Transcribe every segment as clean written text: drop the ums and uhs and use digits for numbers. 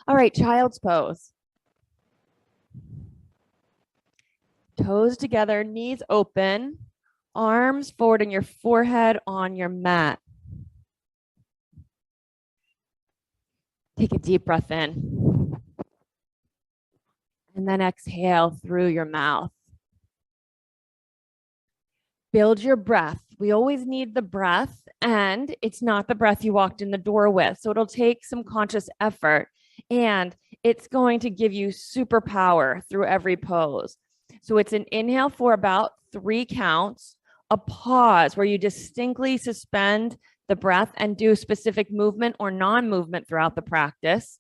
All right, child's pose. Toes together, knees open, arms forward and your forehead on your mat. Take a deep breath in. And then exhale through your mouth. Build your breath. We always need the breath, and it's not the breath you walked in the door with. So it'll take some conscious effort, and it's going to give you superpower through every pose. So it's an inhale for about 3 counts, a pause where you distinctly suspend the breath and do specific movement or non-movement throughout the practice.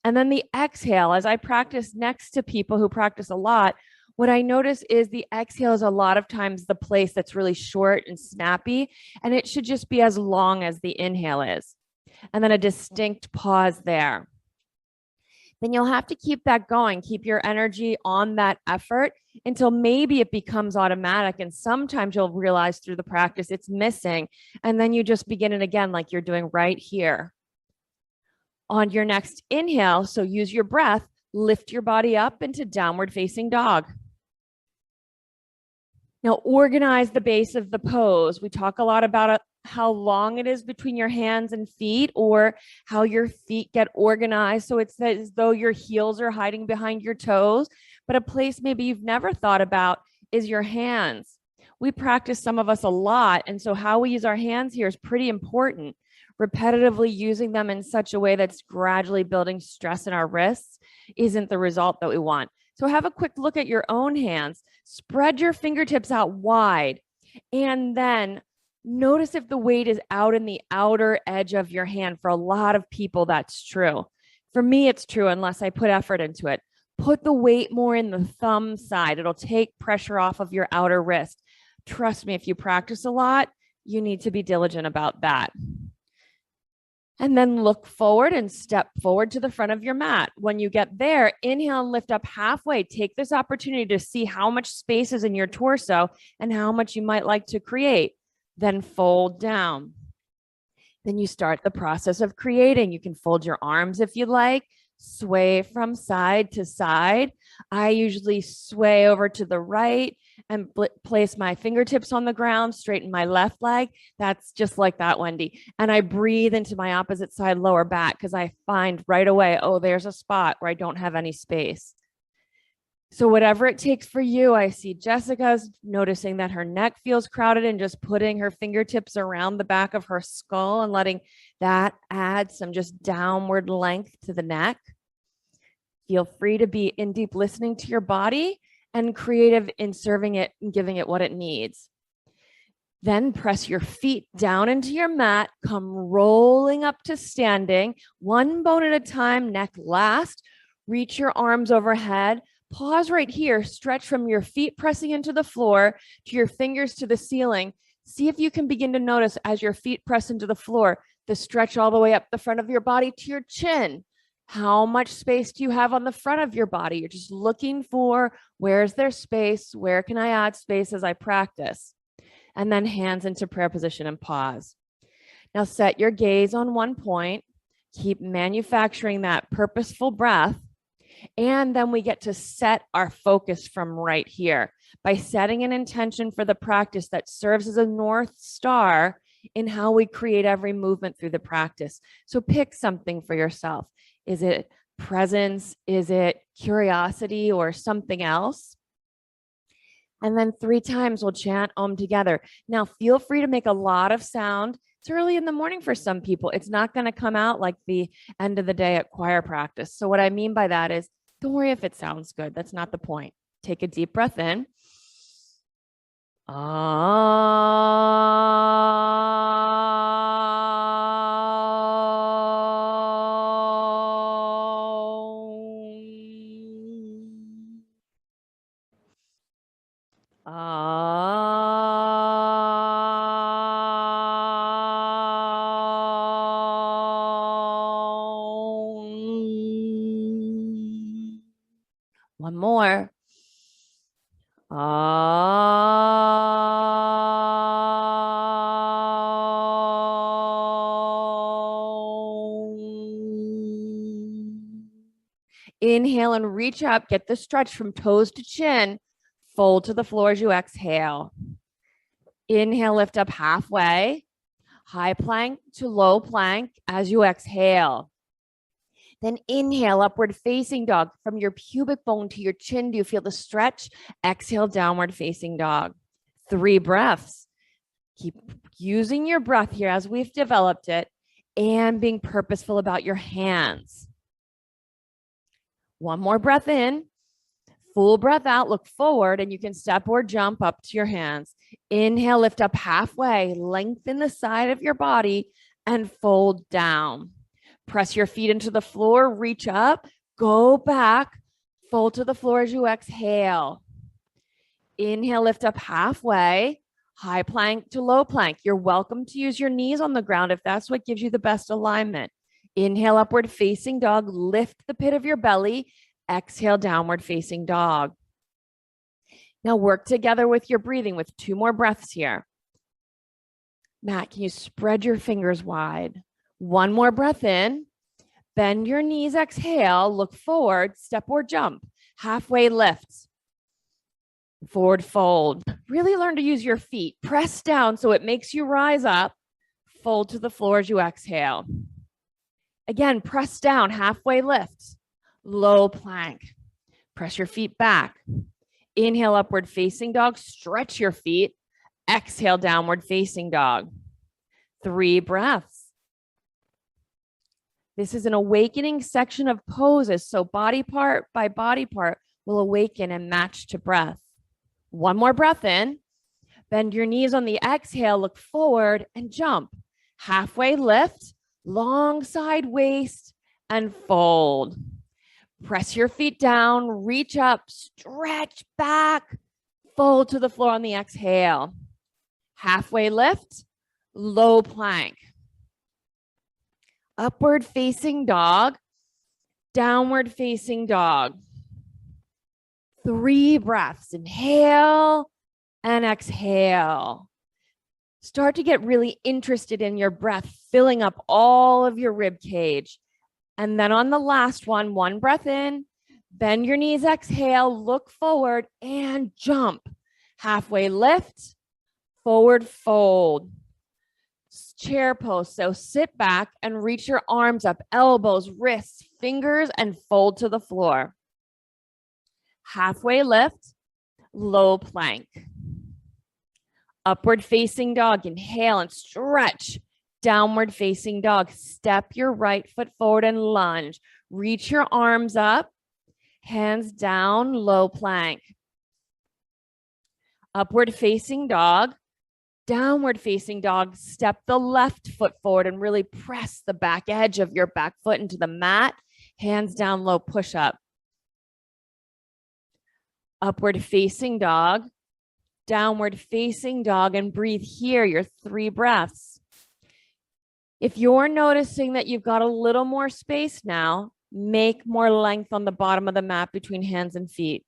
And then the exhale, as I practice next to people who practice a lot, what I notice is the exhale is a lot of times the place that's really short and snappy, and it should just be as long as the inhale is. And then a distinct pause there. Then you'll have to keep that going, keep your energy on that effort until maybe it becomes automatic. And sometimes you'll realize through the practice it's missing. And then you just begin it again, like you're doing right here. On your next inhale, so use your breath, lift your body up into downward facing dog. Now organize the base of the pose. We talk a lot about how long it is between your hands and feet, or how your feet get organized. So it's as though your heels are hiding behind your toes, but a place maybe you've never thought about is your hands. We practice, some of us, a lot. And so how we use our hands here is pretty important. Repetitively using them in such a way that's gradually building stress in our wrists isn't the result that we want. So have a quick look at your own hands. Spread your fingertips out wide, and then notice if the weight is out in the outer edge of your hand. For a lot of people, that's true. For me, it's true unless I put effort into it. Put the weight more in the thumb side. It'll take pressure off of your outer wrist. Trust me, if you practice a lot, you need to be diligent about that. And then look forward and step forward to the front of your mat. When you get there, inhale and lift up halfway. Take this opportunity to see how much space is in your torso and how much you might like to create. Then fold down. Then you start the process of creating. You can fold your arms if you like, sway from side to side. I usually sway over to the right and place my fingertips on the ground, straighten my left leg. That's just like that, Wendy. And I breathe into my opposite side lower back because I find right away, oh, there's a spot where I don't have any space. So whatever it takes for you. I see Jessica's noticing that her neck feels crowded and just putting her fingertips around the back of her skull and letting that add some just downward length to the neck. Feel free to be in deep listening to your body and creative in serving it and giving it what it needs. Then press your feet down into your mat, come rolling up to standing, one bone at a time, neck last. Reach your arms overhead. Pause right here. Stretch from your feet pressing into the floor to your fingers to the ceiling. See if you can begin to notice as your feet press into the floor, the stretch all the way up the front of your body to your chin. How much space do you have on the front of your body? You're just looking for, where's there space? Where can I add space as I practice? And then hands into prayer position and pause. Now set your gaze on one point. Keep manufacturing that purposeful breath. And then we get to set our focus from right here by setting an intention for the practice that serves as a North Star in how we create every movement through the practice. So pick something for yourself. Is it presence? Is it curiosity or something else? And then 3 times we'll chant Om together. Now feel free to make a lot of sound. It's early in the morning for some people. It's not going to come out like the end of the day at choir practice. So what I mean by that is, don't worry if it sounds good. That's not the point. Take a deep breath in. One more. Inhale and reach up. Get the stretch from toes to chin. Fold to the floor as you exhale. Inhale, lift up halfway. High plank to low plank as you exhale. Then inhale, upward facing dog. From your pubic bone to your chin, do you feel the stretch? Exhale, downward facing dog. 3 breaths. Keep using your breath here as we've developed it and being purposeful about your hands. One more breath in. Full breath out, look forward, and you can step or jump up to your hands. Inhale, lift up halfway, lengthen the side of your body, and fold down. Press your feet into the floor, reach up, go back, fold to the floor as you exhale. Inhale, lift up halfway, high plank to low plank. You're welcome to use your knees on the ground if that's what gives you the best alignment. Inhale, upward facing dog, lift the pit of your belly. Exhale, downward facing dog. Now work together with your breathing with 2 more breaths here. Matt, can you spread your fingers wide? 1 more breath in. Bend your knees, exhale, look forward, step or jump. Halfway lift. Forward fold. Really learn to use your feet. Press down so it makes you rise up. Fold to the floor as you exhale. Again, press down, halfway lift. Low plank. Press your feet back. Inhale, upward facing dog. Stretch your feet. Exhale, downward facing dog. 3 breaths. This is an awakening section of poses, so body part by body part will awaken and match to breath. 1 more breath in. Bend your knees on the exhale, look forward and jump. Halfway lift, long side waist, and fold. Press your feet down, reach up, stretch back, fold to the floor on the exhale. Halfway lift, low plank. Upward facing dog, downward facing dog. 3 breaths. Inhale and exhale. Start to get really interested in your breath, filling up all of your rib cage. And then on the last one, 1 breath in, bend your knees, exhale, look forward and jump. Halfway lift, forward fold. Chair pose. So sit back and reach your arms up, elbows, wrists, fingers, and fold to the floor. Halfway lift, low plank. Upward facing dog. Inhale and stretch. Downward facing dog. Step your right foot forward and lunge. Reach your arms up, hands down, low plank. Upward facing dog. Downward facing dog. Step the left foot forward and really press the back edge of your back foot into the mat. Hands down, low push up. Upward facing dog. Downward facing dog, and breathe here, your 3 breaths. If you're noticing that you've got a little more space now, make more length on the bottom of the mat between hands and feet.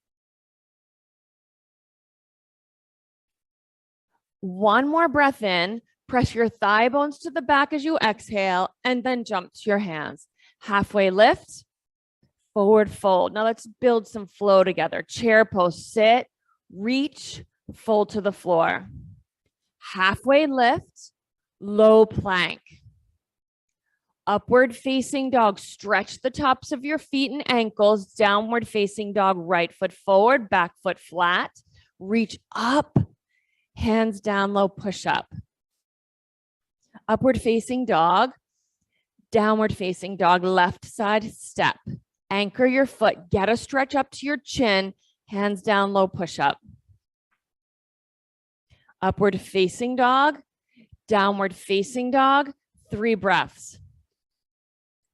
1 more breath in, press your thigh bones to the back as you exhale, and then jump to your hands. Halfway lift, forward fold. Now let's build some flow together. Chair pose, sit, reach, fold to the floor. Halfway lift, low plank. Upward facing dog, stretch the tops of your feet and ankles. Downward facing dog, right foot forward, back foot flat. Reach up. Hands down, low push up. Upward facing dog, downward facing dog, left side step. Anchor your foot, get a stretch up to your chin, hands down, low push up. Upward facing dog, downward facing dog, 3 breaths.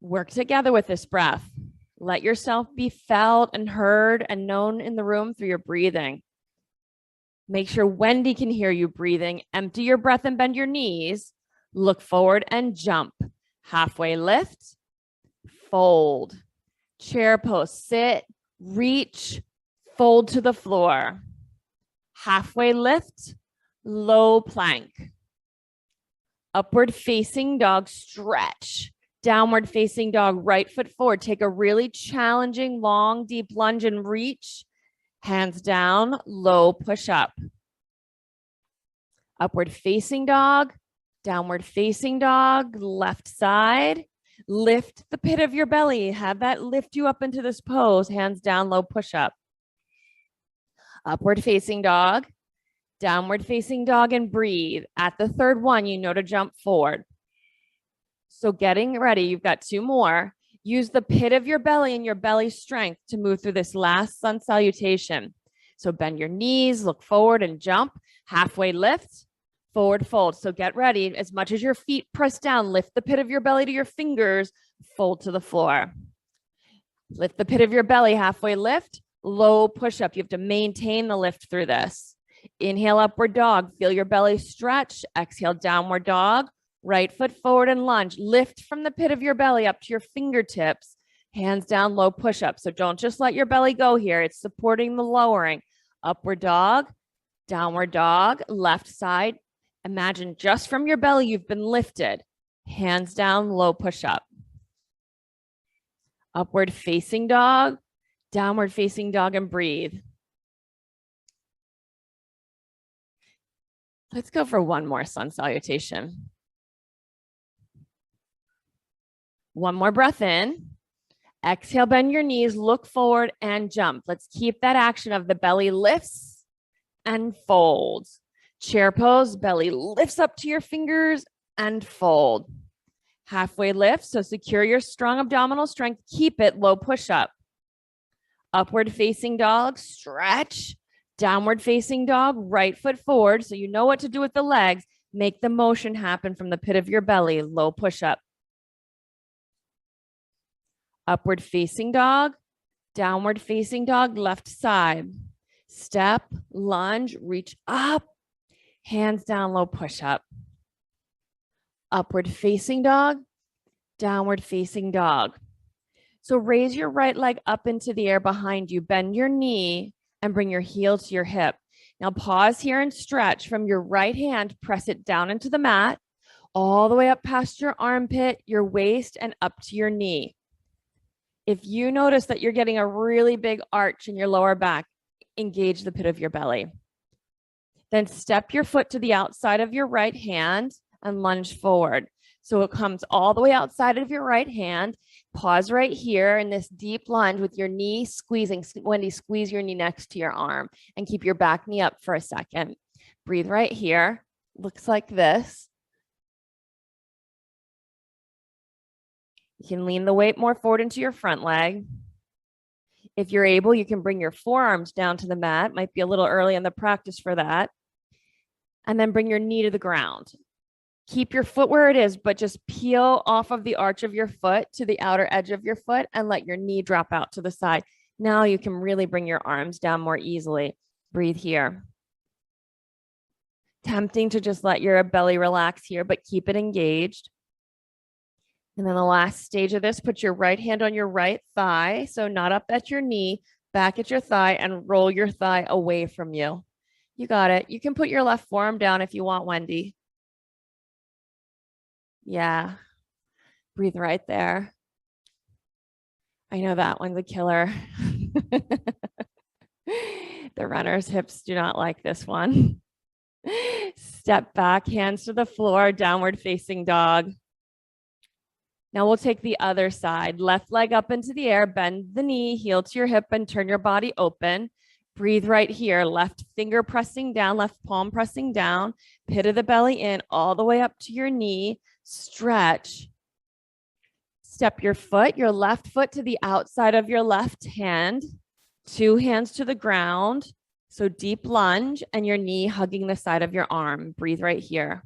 Work together with this breath. Let yourself be felt and heard and known in the room through your breathing. Make sure Wendy can hear you breathing. Empty your breath and bend your knees. Look forward and jump. Halfway lift, fold. Chair pose, sit, reach, fold to the floor. Halfway lift, low plank. Upward facing dog, stretch. Downward facing dog, right foot forward. Take a really challenging, long, deep lunge and reach. Hands down, low push up. Upward facing dog, downward facing dog, left side. Lift the pit of your belly. Have that lift you up into this pose. Hands down, low push up. Upward facing dog, downward facing dog, and breathe. At the third one, you know to jump forward. So getting ready, you've got two more. Use the pit of your belly and your belly strength to move through this last sun salutation. So bend your knees, look forward and jump. Halfway lift, forward fold. So get ready. As much as your feet press down, lift the pit of your belly to your fingers, fold to the floor. Lift the pit of your belly, halfway lift, low push up. You have to maintain the lift through this. Inhale, upward dog. Feel your belly stretch. Exhale, downward dog. Right foot forward and lunge. Lift from the pit of your belly up to your fingertips. Hands down, low push up. So don't just let your belly go here. It's supporting the lowering. Upward dog, downward dog, left side. Imagine just from your belly, you've been lifted. Hands down, low push up. Upward facing dog, downward facing dog, and breathe. Let's go for one more sun salutation. One more breath in. Exhale, bend your knees, look forward and jump. Let's keep that action of the belly lifts and folds. Chair pose, belly lifts up to your fingers and fold. Halfway lift, so secure your strong abdominal strength. Keep it, low push up. Upward facing dog, stretch. Downward facing dog, right foot forward. So you know what to do with the legs. Make the motion happen from the pit of your belly, low push up. Upward facing dog, downward facing dog, left side. Step, lunge, reach up, hands down, low push up. Upward facing dog, downward facing dog. So raise your right leg up into the air behind you, bend your knee and bring your heel to your hip. Now pause here and stretch from your right hand, press it down into the mat, all the way up past your armpit, your waist, and up to your knee. If you notice that you're getting a really big arch in your lower back, engage the pit of your belly. Then step your foot to the outside of your right hand and lunge forward. So it comes all the way outside of your right hand. Pause right here in this deep lunge with your knee squeezing. Wendy, squeeze your knee next to your arm and keep your back knee up for a second. Breathe right here. Looks like this. You can lean the weight more forward into your front leg. If you're able, you can bring your forearms down to the mat. Might be a little early in the practice for that. And then bring your knee to the ground. Keep your foot where it is, but just peel off of the arch of your foot to the outer edge of your foot and let your knee drop out to the side. Now you can really bring your arms down more easily. Breathe here. Tempting to just let your belly relax here, but keep it engaged. And then the last stage of this, put your right hand on your right thigh. So not up at your knee, back at your thigh, and roll your thigh away from you. You got it. You can put your left forearm down if you want, Wendy. Yeah. Breathe right there. I know that one's a killer. The runner's hips do not like this one. Step back, hands to the floor, downward facing dog. Now we'll take the other side. Left leg up into the air, bend the knee, heel to your hip, and turn your body open. Breathe right here. Left finger pressing down, left palm pressing down, pit of the belly in, all the way up to your knee. Stretch. Step your foot, your left foot to the outside of your left hand. Two hands to the ground. So deep lunge and your knee hugging the side of your arm. Breathe right here.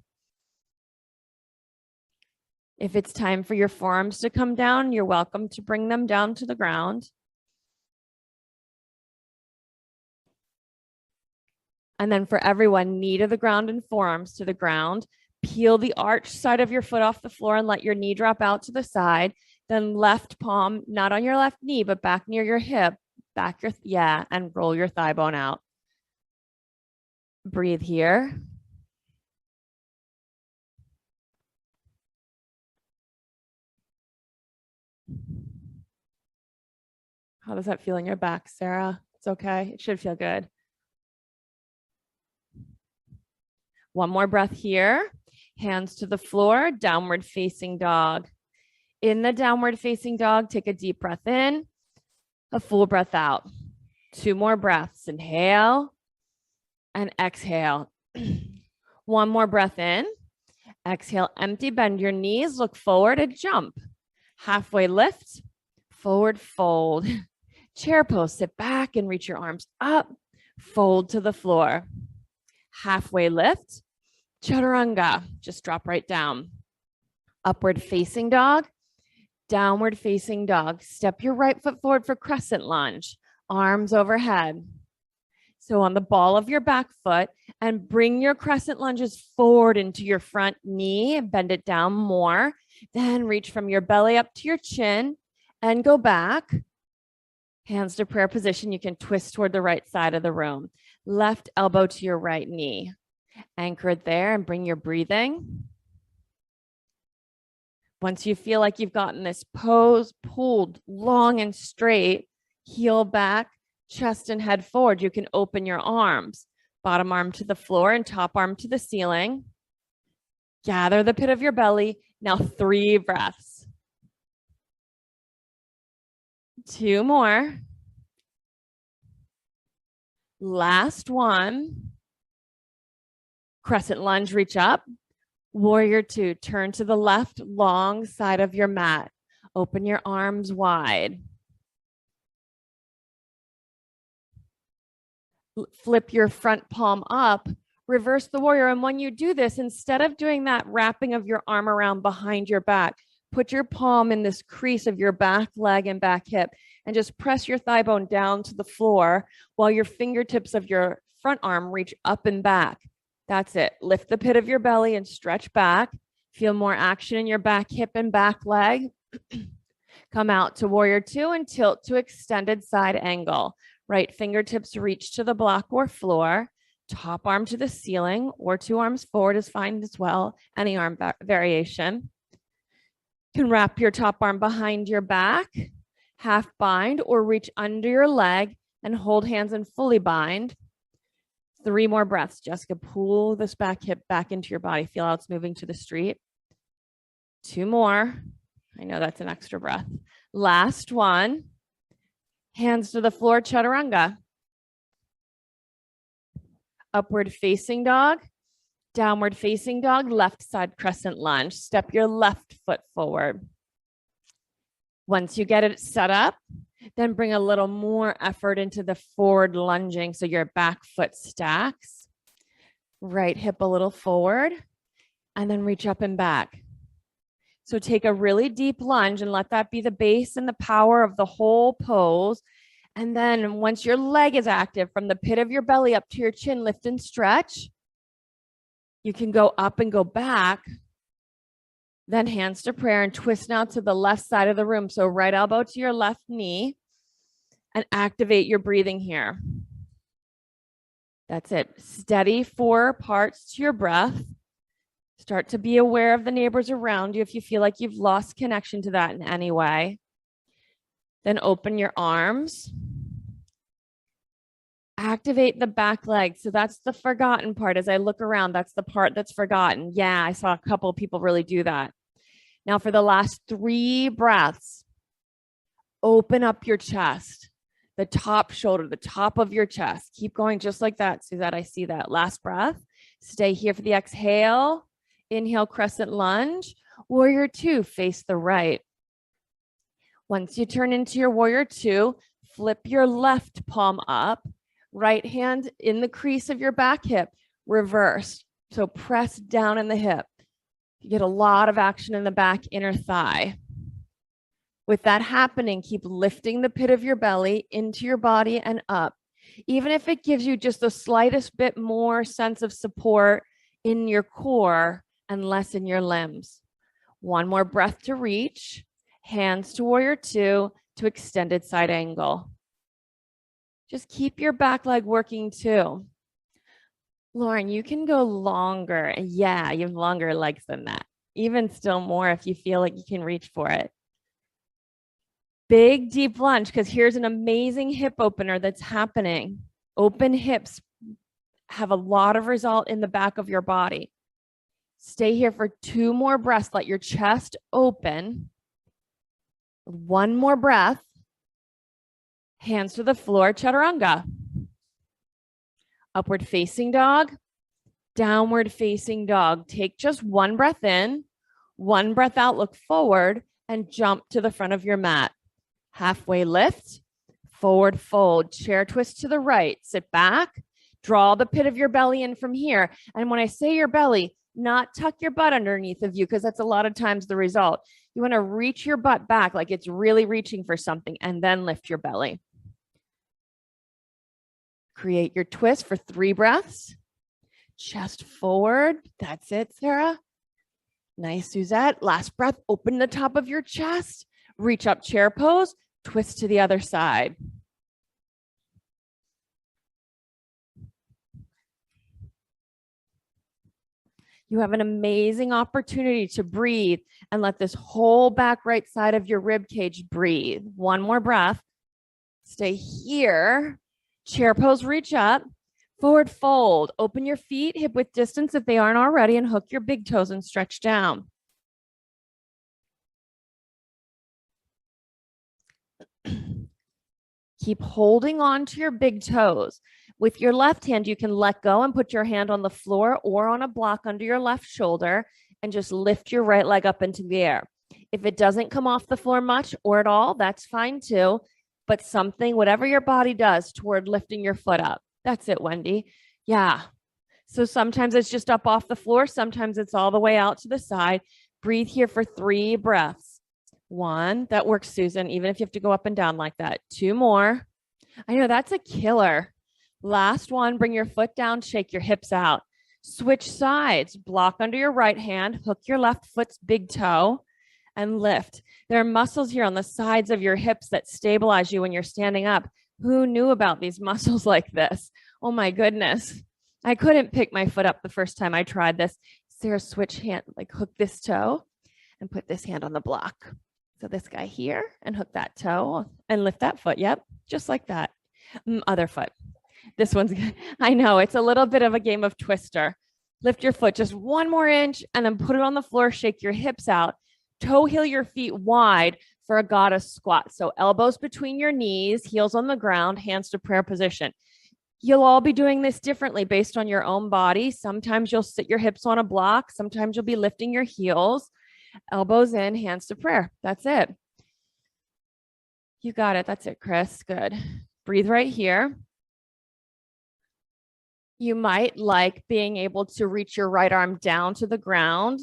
If it's time for your forearms to come down, you're welcome to bring them down to the ground. And then for everyone, knee to the ground and forearms to the ground. Peel the arch side of your foot off the floor and let your knee drop out to the side. Then left palm, not on your left knee, but back near your hip. And roll your thigh bone out. Breathe here. How does that feel in your back, Sarah? It's okay. It should feel good. One more breath here. Hands to the floor, downward facing dog. In the downward facing dog, take a deep breath in, a full breath out. 2 more breaths. Inhale and exhale. One more breath in. Exhale, empty, bend your knees, look forward and jump. Halfway lift, forward fold. Chair pose, sit back and reach your arms up, fold to the floor. Halfway lift, chaturanga, just drop right down. Upward facing dog, downward facing dog. Step your right foot forward for crescent lunge, arms overhead. So on the ball of your back foot, and bring your crescent lunges forward into your front knee, bend it down more. Then reach from your belly up to your chin and go back. Hands to prayer position. You can twist toward the right side of the room. Left elbow to your right knee. Anchor it there and bring your breathing. Once you feel like you've gotten this pose pulled long and straight, heel back, chest and head forward, you can open your arms. Bottom arm to the floor and top arm to the ceiling. Gather the pit of your belly. Now 3 breaths. 2 more. Last one. Crescent lunge, reach up. Warrior 2, turn to the left, long side of your mat. Open your arms wide. Flip your front palm up, reverse the warrior. And when you do this, instead of doing that wrapping of your arm around behind your back, put your palm in this crease of your back leg and back hip and just press your thigh bone down to the floor while your fingertips of your front arm reach up and back. That's it. Lift the pit of your belly and stretch back. Feel more action in your back hip and back leg. Come out to warrior 2 and tilt to extended side angle. Right fingertips reach to the block or floor. Top arm to the ceiling or 2 arms forward is fine as well. Any arm variation. You can wrap your top arm behind your back, half bind, or reach under your leg and hold hands and fully bind. 3 more breaths. Jessica, pull this back hip back into your body. Feel how it's moving to the street. 2 more. I know that's an extra breath. Last one. Hands to the floor, chaturanga. Upward facing dog, downward facing dog, left side crescent lunge. Step your left foot forward. Once you get it set up, then bring a little more effort into the forward lunging so your back foot stacks. Right hip a little forward, and then reach up and back. So take a really deep lunge and let that be the base and the power of the whole pose. And then once your leg is active from the pit of your belly up to your chin, lift and stretch. You can go up and go back. Then hands to prayer and twist now to the left side of the room. So right elbow to your left knee and activate your breathing here. That's it. Steady 4 parts to your breath. Start to be aware of the neighbors around you if you feel like you've lost connection to that in any way. Then open your arms. Activate the back leg. So that's the forgotten part. As I look around, that's the part that's forgotten. Yeah, I saw a couple of people really do that. Now for the last 3 breaths, open up your chest, the top shoulder, the top of your chest. Keep going just like that, Suzette. I see that. Last breath. Stay here for the exhale. Inhale, crescent lunge. Warrior 2, face the right. Once you turn into your warrior 2, flip your left palm up, right hand in the crease of your back hip, reverse. So press down in the hip. You get a lot of action in the back inner thigh. With that happening, keep lifting the pit of your belly into your body and up. Even if it gives you just the slightest bit more sense of support in your core and less in your limbs. 1 more breath to reach. Hands to warrior 2 to extended side angle. Just keep your back leg working too. Lauren, you can go longer. Yeah, you have longer legs than that. Even still more if you feel like you can reach for it. Big deep lunge, because here's an amazing hip opener that's happening. Open hips have a lot of result in the back of your body. Stay here for 2 more breaths. Let your chest open. 1 more breath. Hands to the floor, chaturanga. Upward facing dog, downward facing dog. Take just 1 breath in, 1 breath out, look forward, and jump to the front of your mat. Halfway lift, forward fold, chair twist to the right, sit back, draw the pit of your belly in from here. And when I say your belly, not tuck your butt underneath of you, because that's a lot of times the result. You want to reach your butt back like it's really reaching for something, and then lift your belly. Create your twist for 3 breaths. Chest forward. That's it, Sarah. Nice, Suzette. Last breath. Open the top of your chest. Reach up, chair pose. Twist to the other side. You have an amazing opportunity to breathe and let this whole back right side of your rib cage breathe. 1 more breath. Stay here. Chair pose, reach up. Forward fold. Open your feet hip width distance if they aren't already, and hook your big toes and stretch down. Keep holding on to your big toes. With your left hand, you can let go and put your hand on the floor or on a block under your left shoulder and just lift your right leg up into the air. If it doesn't come off the floor much or at all, that's fine too. But something, whatever your body does toward lifting your foot up. That's it, Wendy. Yeah. So sometimes it's just up off the floor. Sometimes it's all the way out to the side. Breathe here for 3 breaths. 1, that works, Susan, even if you have to go up and down like that. 2 more. I know that's a killer. Last one, bring your foot down, shake your hips out. Switch sides, block under your right hand, hook your left foot's big toe and lift. There are muscles here on the sides of your hips that stabilize you when you're standing up. Who knew about these muscles like this? Oh my goodness. I couldn't pick my foot up the first time I tried this. Sarah, switch hand, like hook this toe and put this hand on the block. So this guy here, and hook that toe and lift that foot. Yep, just like that. Other foot. This one's good. I know it's a little bit of a game of twister. Lift your foot just 1 more inch and then put it on the floor. Shake your hips out. Toe heel your feet wide for a goddess squat. So elbows between your knees, heels on the ground, hands to prayer position. You'll all be doing this differently based on your own body. Sometimes you'll sit your hips on a block. Sometimes you'll be lifting your heels. Elbows in, hands to prayer. That's it. You got it. That's it, Chris. Good. Breathe right here. You might like being able to reach your right arm down to the ground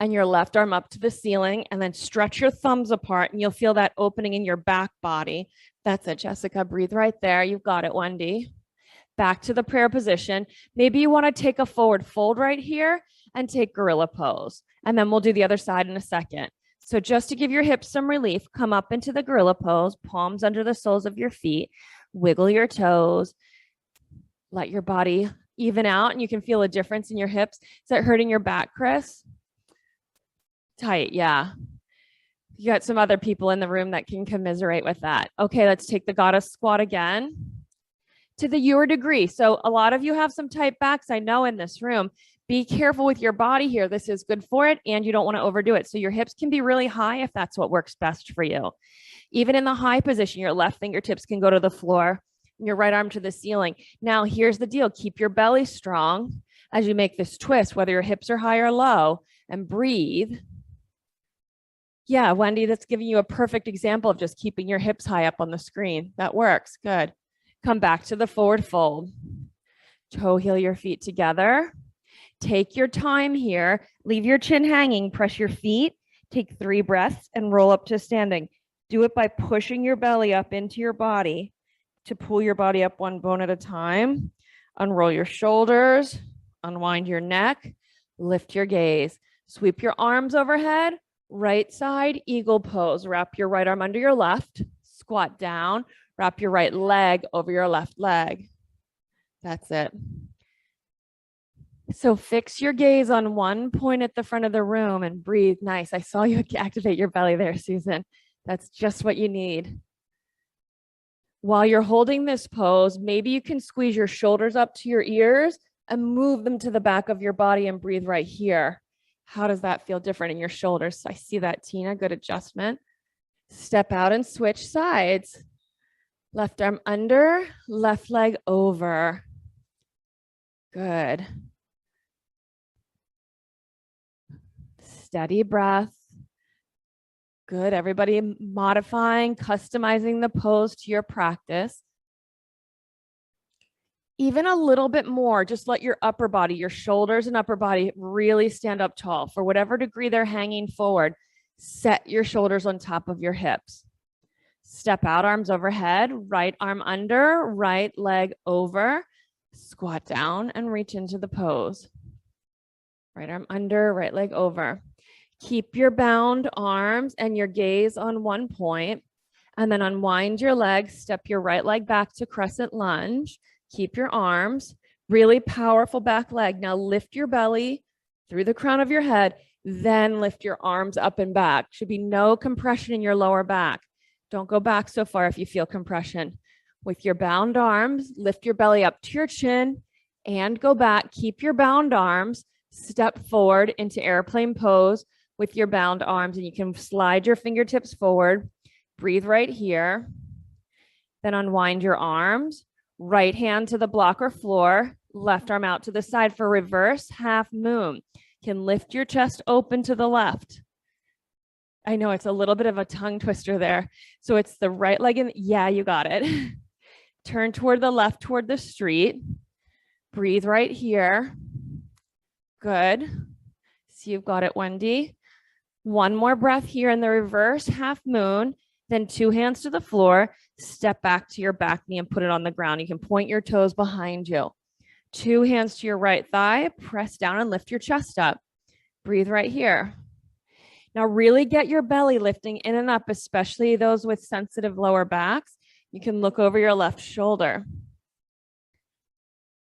and your left arm up to the ceiling, and then stretch your thumbs apart, and you'll feel that opening in your back body. That's it, Jessica. Breathe right there. You've got it, Wendy. Back to the prayer position. Maybe you want to take a forward fold right here and take gorilla pose. And then we'll do the other side in a second. So just to give your hips some relief, come up into the gorilla pose, palms under the soles of your feet, wiggle your toes, let your body even out, and you can feel a difference in your hips. Is that hurting your back, Chris? Tight, yeah. You got some other people in the room that can commiserate with that. Okay, let's take the goddess squat again. To your degree. So a lot of you have some tight backs, I know, in this room. Be careful with your body here. This is good for it, and you don't want to overdo it. So your hips can be really high if that's what works best for you. Even in the high position, your left fingertips can go to the floor, and your right arm to the ceiling. Now, here's the deal. Keep your belly strong as you make this twist, whether your hips are high or low, and breathe. Yeah, Wendy, that's giving you a perfect example of just keeping your hips high up on the screen. That works. Good. Come back to the forward fold. Toe heel your feet together. Take your time here. Leave your chin hanging. Press your feet. Take 3 breaths and roll up to standing. Do it by pushing your belly up into your body to pull your body up 1 bone at a time. Unroll your shoulders. Unwind your neck. Lift your gaze. Sweep your arms overhead. Right side, eagle pose. Wrap your right arm under your left. Squat down. Wrap your right leg over your left leg. That's it. So fix your gaze on 1 point at the front of the room and breathe. Nice. I saw you activate your belly there, Susan. That's just what you need. While you're holding this pose, maybe you can squeeze your shoulders up to your ears and move them to the back of your body and breathe right here. How does that feel different in your shoulders? I see that, Tina. Good adjustment. Step out and switch sides. Left arm under, left leg over. Good. Steady breath. Good. Everybody modifying, customizing the pose to your practice. Even a little bit more, just let your upper body, your shoulders and upper body really stand up tall. For whatever degree they're hanging forward, set your shoulders on top of your hips. Step out, arms overhead, right arm under, right leg over. Squat down and reach into the pose. Right arm under, right leg over. Keep your bound arms and your gaze on one point, and then unwind your legs. Step your right leg back to crescent lunge. Keep your arms, really powerful back leg. Now lift your belly through the crown of your head, then lift your arms up and back. Should be no compression in your lower back. Don't go back so far if you feel compression. With your bound arms, lift your belly up to your chin and go back. Keep your bound arms. Step forward into airplane pose with your bound arms, and you can slide your fingertips forward. Breathe right here. Then unwind your arms. Right hand to the block or floor. Left arm out to the side for reverse half moon. You can lift your chest open to the left. I know it's a little bit of a tongue twister there. So it's the right leg in. Yeah, you got it. Turn toward the left, toward the street. Breathe right here. Good. See, you've got it, Wendy. One more breath here in the reverse half moon. Then two hands to the floor. Step back to your back knee and put it on the ground. You can point your toes behind you. Two hands to your right thigh. Press down and lift your chest up. Breathe right here. Now really get your belly lifting in and up, especially those with sensitive lower backs. You can look over your left shoulder.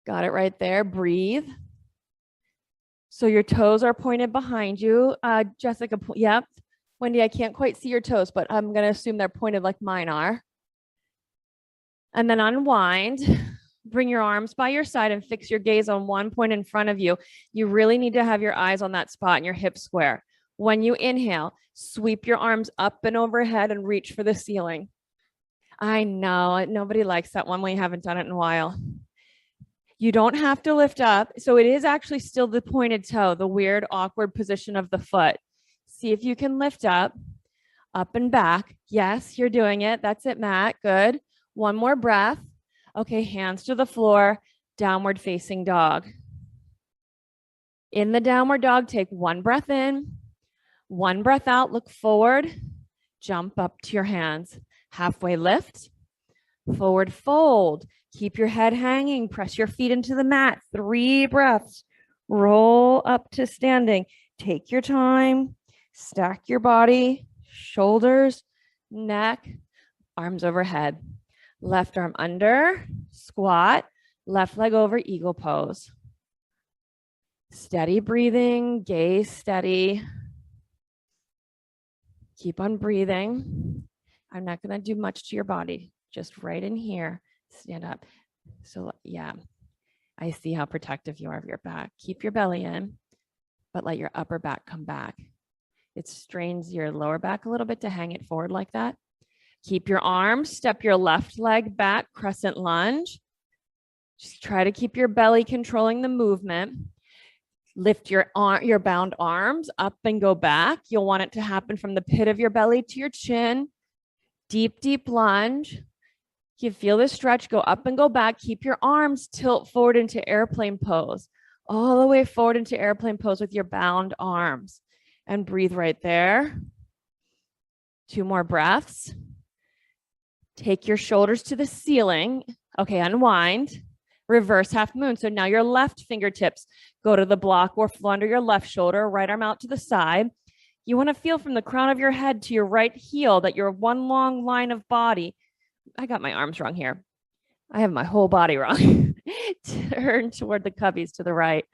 Got it right there. Breathe. So your toes are pointed behind you. Jessica, yep. Wendy, I can't quite see your toes, but I'm going to assume they're pointed like mine are. And then unwind. Bring your arms by your side and fix your gaze on one point in front of you. You really need to have your eyes on that spot and your hips square. When you inhale, sweep your arms up and overhead and reach for the ceiling. I know, nobody likes that one when you haven't done it in a while. You don't have to lift up. So it is actually still the pointed toe, the weird, awkward position of the foot. See if you can lift up and back. Yes, you're doing it. That's it, Matt. Good. One more breath. Okay, hands to the floor, downward facing dog. In the downward dog, take one breath in, one breath out, look forward, jump up to your hands. Halfway lift, forward fold. Keep your head hanging, press your feet into the mat. 3 breaths, roll up to standing. Take your time, stack your body, shoulders, neck, arms overhead. Left arm under, squat, left leg over, eagle pose. Steady breathing, gaze steady. Keep on breathing. I'm not going to do much to your body, just right in here. Stand up. So yeah, I see how protective you are of your back. Keep your belly in, but let your upper back come back. It strains your lower back a little bit to hang it forward like that. Keep your arms, step your left leg back, crescent lunge. Just try to keep your belly controlling the movement. Lift your bound arms up and go back. You'll want it to happen from the pit of your belly to your chin. Deep, deep lunge. You feel the stretch, go up and go back. Keep your arms tilt forward into airplane pose. All the way forward into airplane pose with your bound arms. And breathe right there. 2 more breaths. Take your shoulders to the ceiling. Okay, unwind. Reverse half moon. So now your left fingertips go to the block or floor under your left shoulder, right arm out to the side. You want to feel from the crown of your head to your right heel that you're one long line of body. I got my arms wrong here. I have my whole body wrong. Turn toward the cubbies to the right.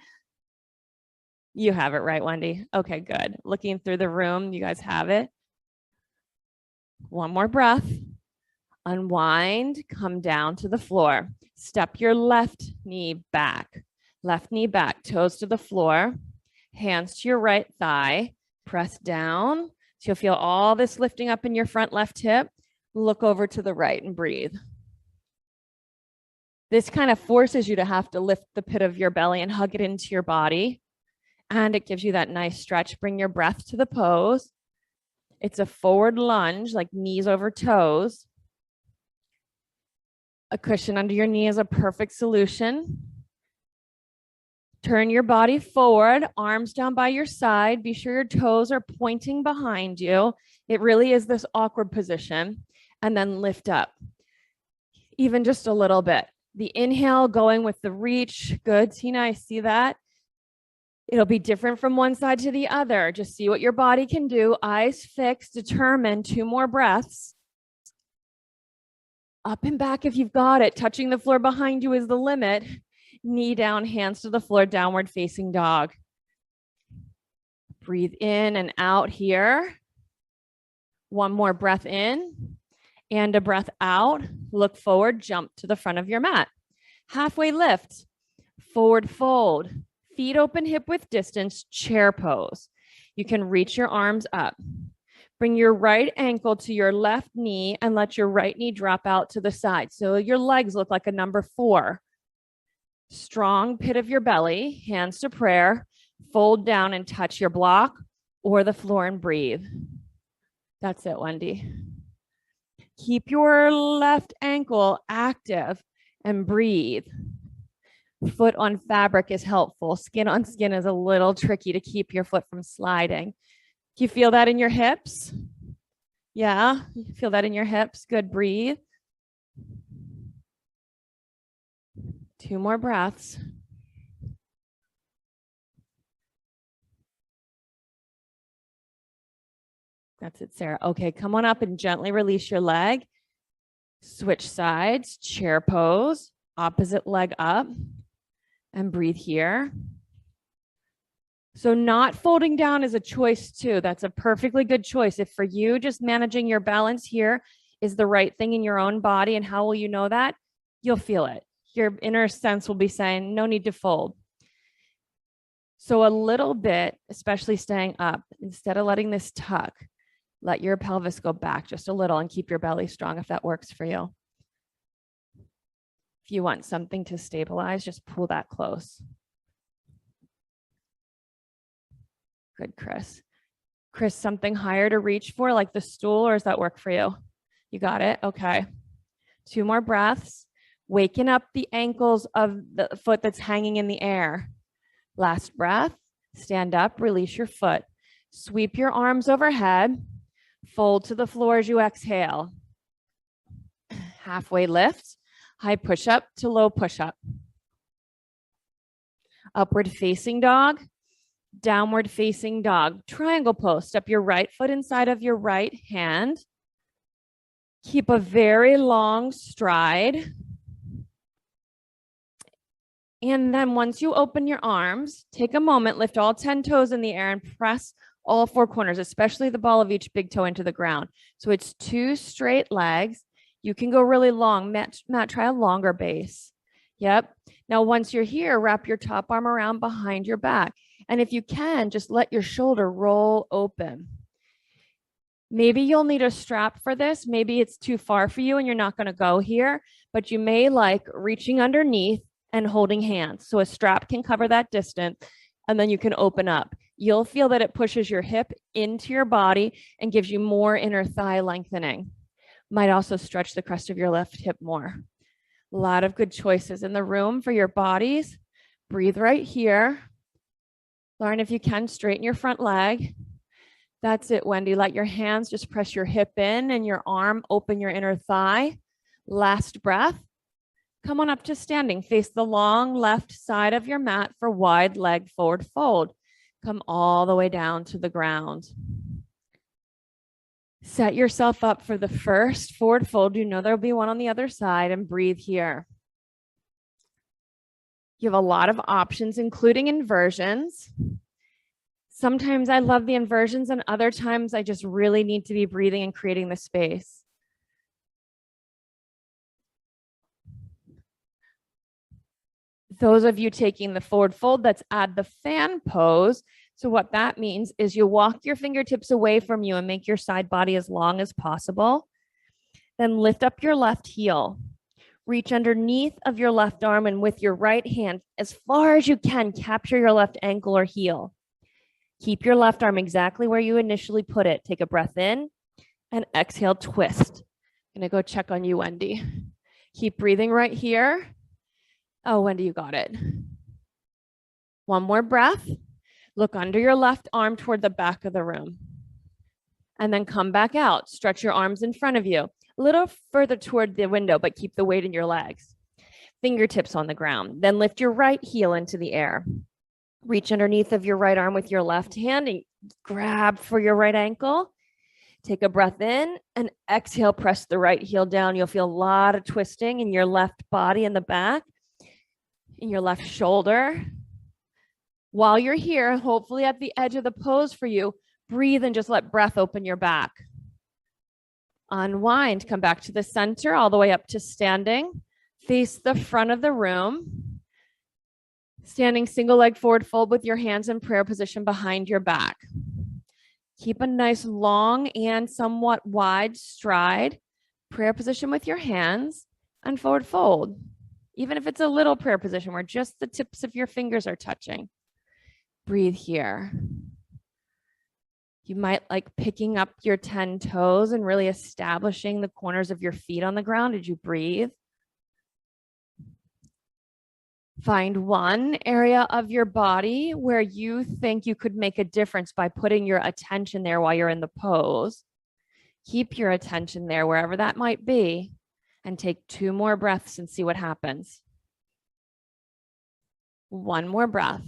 You have it right, Wendy. Okay, good. Looking through the room, you guys have it. One more breath. Unwind, come down to the floor. Step your left knee back. Left knee back, toes to the floor, hands to your right thigh. Press down. So you'll feel all this lifting up in your front left hip. Look over to the right and breathe. This kind of forces you to have to lift the pit of your belly and hug it into your body. And it gives you that nice stretch. Bring your breath to the pose. It's a forward lunge, like knees over toes. A cushion under your knee is a perfect solution. Turn your body forward, arms down by your side. Be sure your toes are pointing behind you. It really is this awkward position. And then lift up, even just a little bit. The inhale going with the reach. Good, Tina, I see that. It'll be different from one side to the other. Just see what your body can do. Eyes fixed, determined. 2 more breaths. Up and back if you've got it. Touching the floor behind you is the limit. Knee down, hands to the floor, downward facing dog. Breathe in and out here. One more breath in and a breath out. Look forward, jump to the front of your mat. Halfway lift, forward fold. Feet open, hip width distance, chair pose. You can reach your arms up. Bring your right ankle to your left knee and let your right knee drop out to the side. So your legs look like a number 4. Strong pit of your belly, hands to prayer. Fold down and touch your block or the floor and breathe. That's it, Wendy. Keep your left ankle active and breathe. Foot on fabric is helpful. Skin on skin is a little tricky to keep your foot from sliding. Do you feel that in your hips? Yeah, you feel that in your hips? Good, breathe. 2 more breaths. That's it, Sarah. Okay, come on up and gently release your leg. Switch sides, chair pose, opposite leg up, and breathe here. So not folding down is a choice too. That's a perfectly good choice. If for you, just managing your balance here is the right thing in your own body, and how will you know that? You'll feel it. Your inner sense will be saying, no need to fold. So a little bit, especially staying up, instead of letting this tuck, let your pelvis go back just a little and keep your belly strong if that works for you. If you want something to stabilize, just pull that close. Good, Chris. Chris, something higher to reach for, like the stool, or does that work for you? You got it? Okay. 2 more breaths. Waking up the ankles of the foot that's hanging in the air. Last breath. Stand up, release your foot. Sweep your arms overhead. Fold to the floor as you exhale. Halfway lift. High push-up to low push-up. Upward facing dog. Downward facing dog. Triangle pose. Step your right foot inside of your right hand. Keep a very long stride. And then once you open your arms, take a moment, lift all 10 toes in the air and press all 4 corners, especially the ball of each big toe into the ground. So it's 2 straight legs. You can go really long. Matt, try a longer base. Yep. Now, once you're here, wrap your top arm around behind your back. And if you can, just let your shoulder roll open. Maybe you'll need a strap for this. Maybe it's too far for you and you're not going to go here, but you may like reaching underneath and holding hands. So a strap can cover that distance and then you can open up. You'll feel that it pushes your hip into your body and gives you more inner thigh lengthening. Might also stretch the crest of your left hip more. A lot of good choices in the room for your bodies. Breathe right here. Lauren, if you can, straighten your front leg. That's it, Wendy. Let your hands just press your hip in and your arm open your inner thigh. Last breath. Come on up to standing. Face the long left side of your mat for wide leg forward fold. Come all the way down to the ground. Set yourself up for the first forward fold. You know there'll be one on the other side, and breathe here. You have a lot of options, including inversions. Sometimes I love the inversions, and other times I just really need to be breathing and creating the space. Those of you taking the forward fold, that's add the fan pose. So what that means is you walk your fingertips away from you and make your side body as long as possible. Then lift up your left heel. Reach underneath of your left arm, and with your right hand, as far as you can, capture your left ankle or heel. Keep your left arm exactly where you initially put it. Take a breath in and exhale, twist. I'm gonna go check on you, Wendy. Keep breathing right here. Oh, Wendy, you got it. One more breath. Look under your left arm toward the back of the room. And then come back out. Stretch your arms in front of you. A little further toward the window, but keep the weight in your legs. Fingertips on the ground. Then lift your right heel into the air. Reach underneath of your right arm with your left hand and grab for your right ankle. Take a breath in and exhale, press the right heel down. You'll feel a lot of twisting in your left body in the back, in your left shoulder. While you're here, hopefully at the edge of the pose for you, breathe and just let breath open your back. Unwind, come back to the center, all the way up to standing. Face the front of the room. Standing single leg forward fold with your hands in prayer position behind your back. Keep a nice long and somewhat wide stride. Prayer position with your hands and forward fold. Even if it's a little prayer position where just the tips of your fingers are touching. Breathe here. You might like picking up your 10 toes and really establishing the corners of your feet on the ground. Did you breathe? Find one area of your body where you think you could make a difference by putting your attention there while you're in the pose. Keep your attention there wherever that might be, and take 2 more breaths and see what happens. 1 more breath.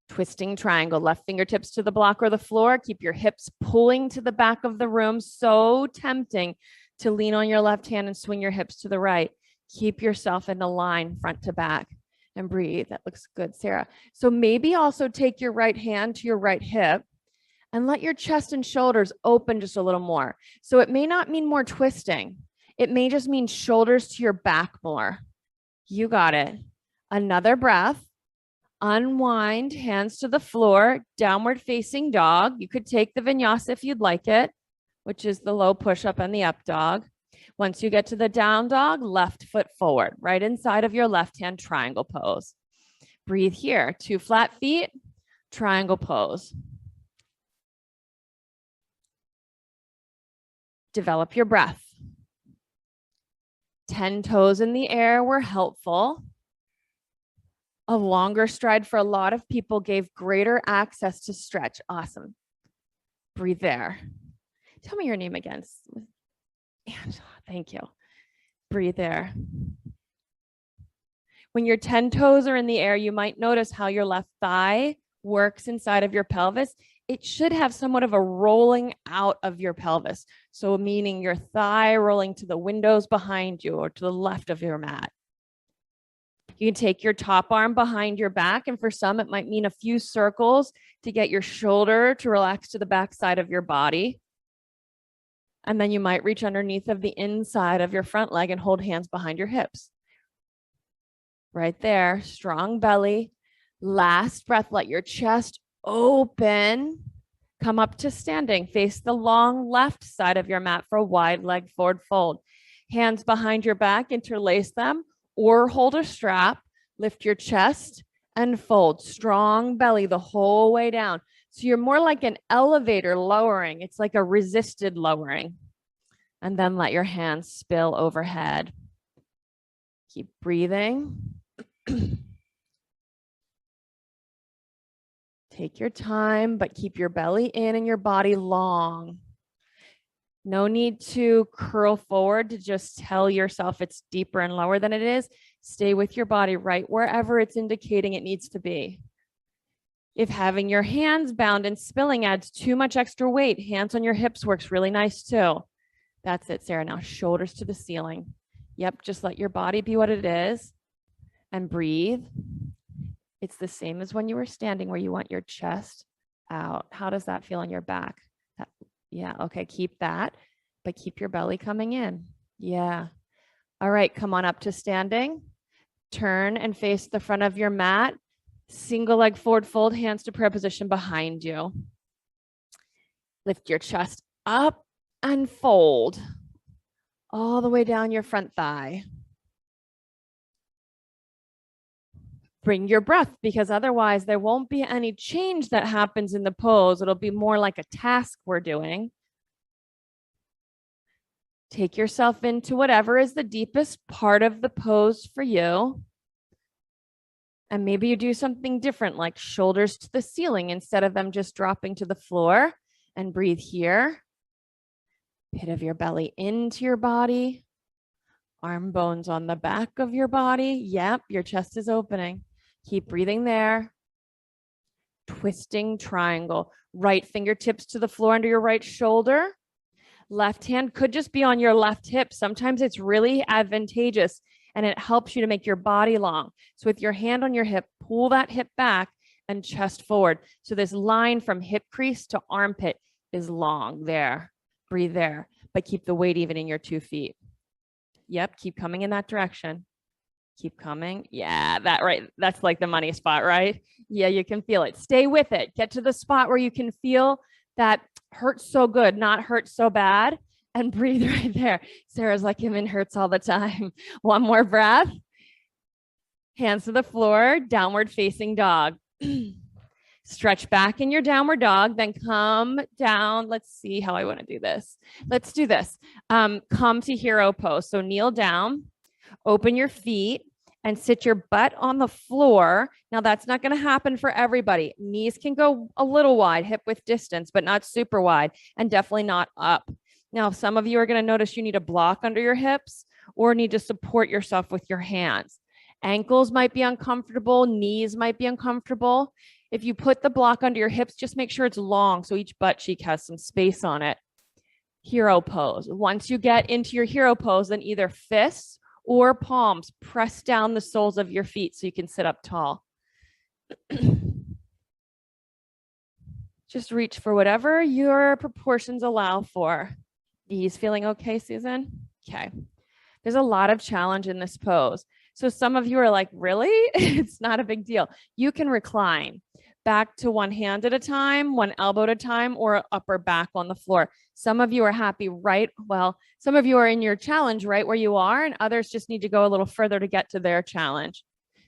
Twisting triangle, left fingertips to the block or the floor. Keep your hips pulling to the back of the room. So tempting to lean on your left hand and swing your hips to the right. Keep yourself in a line front to back and breathe. That looks good, Sarah. So maybe also take your right hand to your right hip and let your chest and shoulders open just a little more. So it may not mean more twisting. It may just mean shoulders to your back more. You got it. Another breath. Unwind, hands to the floor, downward facing dog. You could take the vinyasa if you'd like it, which is the low push-up and the up dog. Once you get to the down dog, left foot forward, right inside of your left hand triangle pose. Breathe here, 2 flat feet, triangle pose. Develop your breath. 10 toes in the air were helpful. A longer stride for a lot of people gave greater access to stretch. Awesome. Breathe there. Tell me your name again. Angela, thank you. Breathe there. When your 10 toes are in the air, you might notice how your left thigh works inside of your pelvis. It should have somewhat of a rolling out of your pelvis. So meaning your thigh rolling to the windows behind you or to the left of your mat. You can take your top arm behind your back, and for some, it might mean a few circles to get your shoulder to relax to the back side of your body. And then you might reach underneath of the inside of your front leg and hold hands behind your hips. Right there, strong belly. Last breath, let your chest open. Come up to standing. Face the long left side of your mat for a wide leg forward fold. Hands behind your back, interlace them. Or hold a strap, lift your chest and fold. Strong belly the whole way down. So you're more like an elevator lowering. It's like a resisted lowering. And then let your hands spill overhead. Keep breathing. Take your time, but keep your belly in and your body long. No need to curl forward to just tell yourself it's deeper and lower than it is. Stay with your body right wherever it's indicating it needs to be. If having your hands bound and spilling adds too much extra weight, hands on your hips works really nice too. That's it, Sarah. Now shoulders to the ceiling. Yep, just let your body be what it is. and breathe. It's the same as when you were standing where you want your chest out. How does that feel on your back? Yeah, okay, keep that, but keep your belly coming in. Yeah. All right, come on up to standing. Turn and face the front of your mat. Single leg forward fold, hands to prayer position behind you. Lift your chest up and fold all the way down your front thigh. Bring your breath, because otherwise there won't be any change that happens in the pose. It'll be more like a task we're doing. Take yourself into whatever is the deepest part of the pose for you. And maybe you do something different, like shoulders to the ceiling instead of them just dropping to the floor. And breathe here. Pit of your belly into your body. Arm bones on the back of your body. Yep, your chest is opening. Keep breathing there. Twisting triangle. Right fingertips to the floor under your right shoulder. Left hand could just be on your left hip. Sometimes it's really advantageous and it helps you to make your body long. So with your hand on your hip, pull that hip back and chest forward. So this line from hip crease to armpit is long there. Breathe there, but keep the weight even in your 2 feet. Yep, keep coming in that direction. Keep coming. Yeah, that right. That's like the money spot, right? Yeah, you can feel it. Stay with it. Get to the spot where you can feel that hurts so good, not hurt so bad, and breathe right there. Sarah's like, him and hurts all the time. One more breath. Hands to the floor, downward facing dog. Stretch back in your downward dog, then come down. Let's see how I want to do this. Let's do this. Come to hero pose. So kneel down, open your feet, and sit your butt on the floor. Now that's not going to happen for everybody. Knees can go a little wide, hip width distance, but not super wide, and definitely not up. Now, some of you are going to notice you need a block under your hips or need to support yourself with your hands. Ankles might be uncomfortable. Knees might be uncomfortable. If you put the block under your hips, just make sure it's long so each butt cheek has some space on it. Hero pose. Once you get into your hero pose, then either fists or palms press down the soles of your feet so you can sit up tall. Just reach for whatever your proportions allow for. Knees feeling okay, Susan? Okay. There's a lot of challenge in this pose. So some of you are like, really? It's not a big deal. You can recline back to one hand at a time, one elbow at a time, or upper back on the floor. Some of you are happy some of you are in your challenge right where you are, and others just need to go a little further to get to their challenge.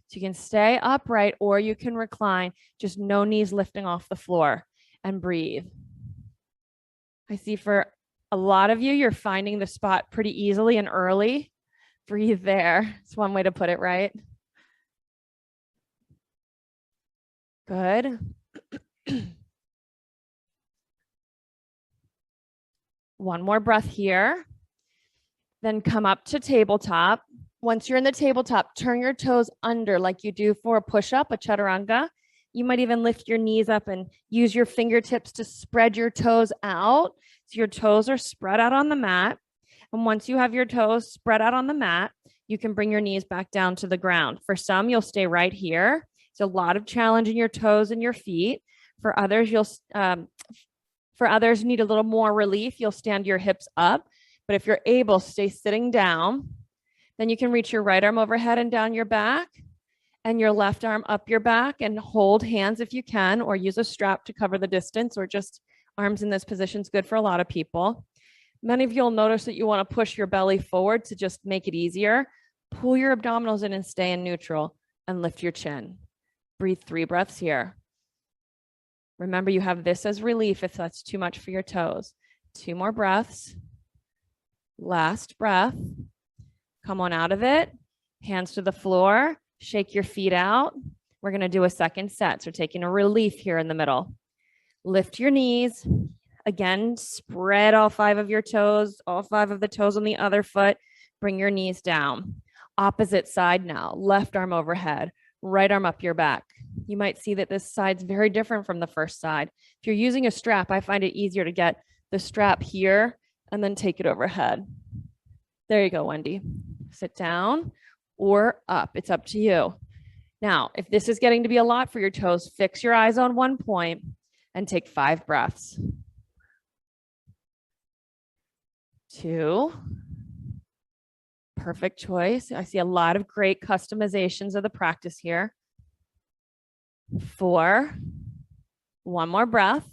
So you can stay upright or you can recline, just no knees lifting off the floor, and breathe. I see for a lot of you, you're finding the spot pretty easily and early. Breathe there. It's one way to put it, right? Good. One more breath here. Then come up to tabletop. Once you're in the tabletop, turn your toes under like you do for a push-up, a chaturanga. You might even lift your knees up and use your fingertips to spread your toes out. So your toes are spread out on the mat. And once you have your toes spread out on the mat, you can bring your knees back down to the ground. For some, you'll stay right here. It's a lot of challenge in your toes and your feet. For others, you need a little more relief. You'll stand your hips up. But if you're able, stay sitting down. Then you can reach your right arm overhead and down your back, and your left arm up your back, and hold hands if you can, or use a strap to cover the distance, or just arms in this position is good for a lot of people. Many of you will notice that you want to push your belly forward to just make it easier. Pull your abdominals in and stay in neutral, and lift your chin. Breathe 3 breaths here. Remember, you have this as relief if that's too much for your toes. 2 more breaths. Last breath. Come on out of it. Hands to the floor. Shake your feet out. We're going to do a second set. So taking a relief here in the middle. Lift your knees. Again, spread all 5 of your toes, all 5 of the toes on the other foot. Bring your knees down. Opposite side now. Left arm overhead. Right arm up your back. You might see that this side's very different from the first side. If you're using a strap, I find it easier to get the strap here and then take it overhead. There you go, Wendy. Sit down. or up. It's up to you. Now, if this is getting to be a lot for your toes, fix your eyes on one point and take 5 breaths. 2. Perfect choice. I see a lot of great customizations of the practice here. 4. One more breath.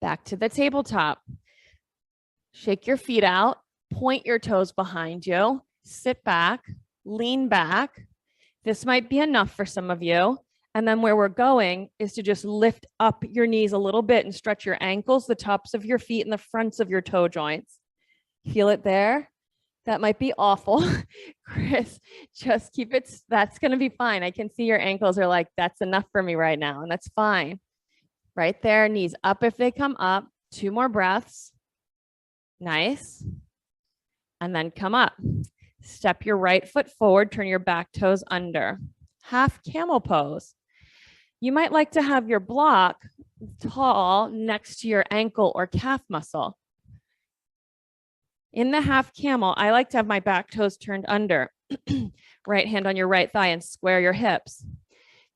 Back to the tabletop. Shake your feet out. Point your toes behind you. Sit back. Lean back. This might be enough for some of you. And then where we're going is to just lift up your knees a little bit and stretch your ankles, the tops of your feet, and the fronts of your toe joints. Feel it there? That might be awful. Chris, just keep it. That's going to be fine. I can see your ankles are like, that's enough for me right now. And that's fine. Right there, knees up if they come up. 2 more breaths. Nice. And then come up. Step your right foot forward, turn your back toes under. Half camel pose. You might like to have your block tall next to your ankle or calf muscle. In the half camel, I like to have my back toes turned under. Right hand on your right thigh and square your hips.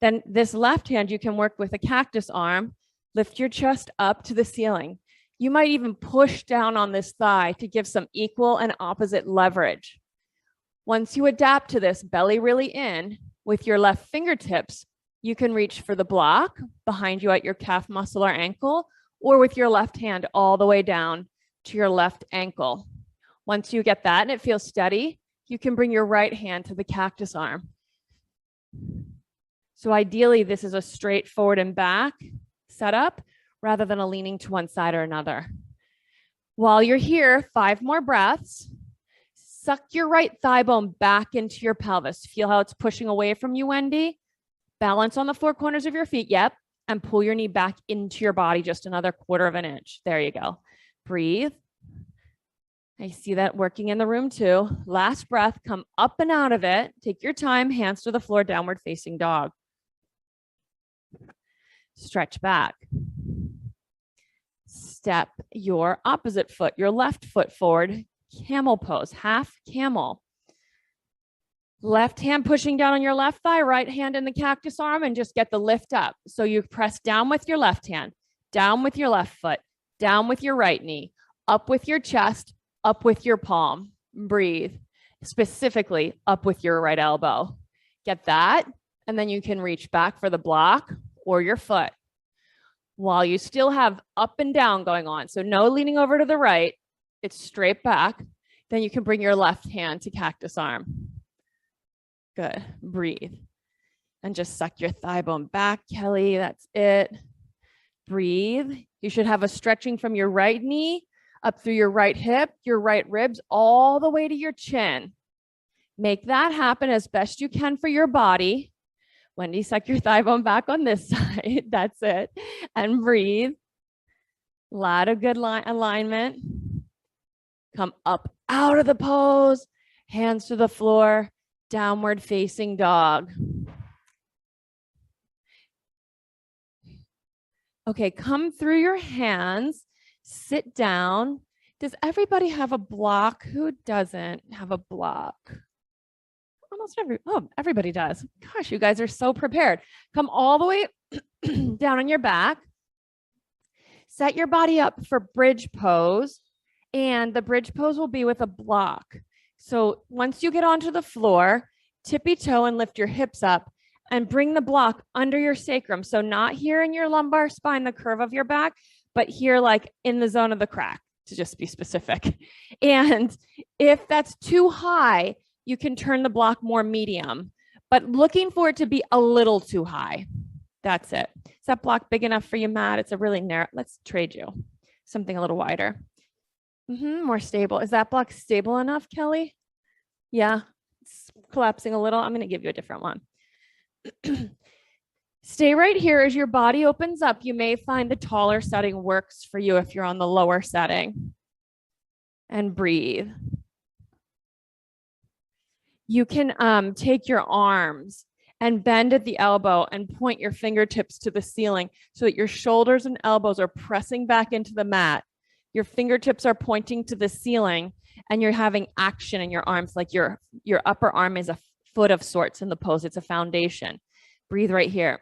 Then this left hand, you can work with a cactus arm. Lift your chest up to the ceiling. You might even push down on this thigh to give some equal and opposite leverage. Once you adapt to this, belly really in, with your left fingertips, you can reach for the block behind you at your calf muscle or ankle, or with your left hand all the way down to your left ankle. Once you get that and it feels steady, you can bring your right hand to the cactus arm. So ideally, this is a straight forward and back setup rather than a leaning to one side or another. While you're here, 5 more breaths. Suck your right thigh bone back into your pelvis. Feel how it's pushing away from you, Wendy. Balance on the 4 corners of your feet. Yep. And pull your knee back into your body just another 1/4 of an inch. There you go. Breathe. I see that working in the room too. Last breath, come up and out of it. Take your time, hands to the floor, downward facing dog. Stretch back. Step your opposite foot, your left foot forward. Camel pose, half camel. Left hand pushing down on your left thigh, right hand in the cactus arm, and just get the lift up. So you press down with your left hand, down with your left foot, down with your right knee, up with your chest, up with your palm. Breathe. Specifically, up with your right elbow. Get that, and then you can reach back for the block or your foot while you still have up and down going on. So no leaning over to the right. It's straight back. Then you can bring your left hand to cactus arm. Good. Breathe. And just suck your thigh bone back, Kelly. That's it. Breathe. You should have a stretching from your right knee up through your right hip, your right ribs, all the way to your chin. Make that happen as best you can for your body. Wendy, suck your thigh bone back on this side. That's it. And breathe. A lot of good alignment. Come up out of the pose, hands to the floor, downward facing dog. Okay, come through your hands, sit down. Does everybody have a block? Who doesn't have a block? Almost everybody does. Gosh, you guys are so prepared. Come all the way down on your back. Set your body up for bridge pose. And the bridge pose will be with a block. So once you get onto the floor, tippy toe and lift your hips up and bring the block under your sacrum. So not here in your lumbar spine, the curve of your back, but here like in the zone of the crack, to just be specific. And if that's too high, you can turn the block more medium, but looking for it to be a little too high. That's it. Is that block big enough for you, Matt? It's a really narrow. Let's trade you something a little wider. More stable. Is that block stable enough, Kelly? Yeah, it's collapsing a little. I'm going to give you a different one. Stay right here as your body opens up. You may find the taller setting works for you if you're on the lower setting. And breathe. You can take your arms and bend at the elbow and point your fingertips to the ceiling so that your shoulders and elbows are pressing back into the mat. Your fingertips are pointing to the ceiling and you're having action in your arms, like your upper arm is a foot of sorts in the pose. It's a foundation. Breathe right here.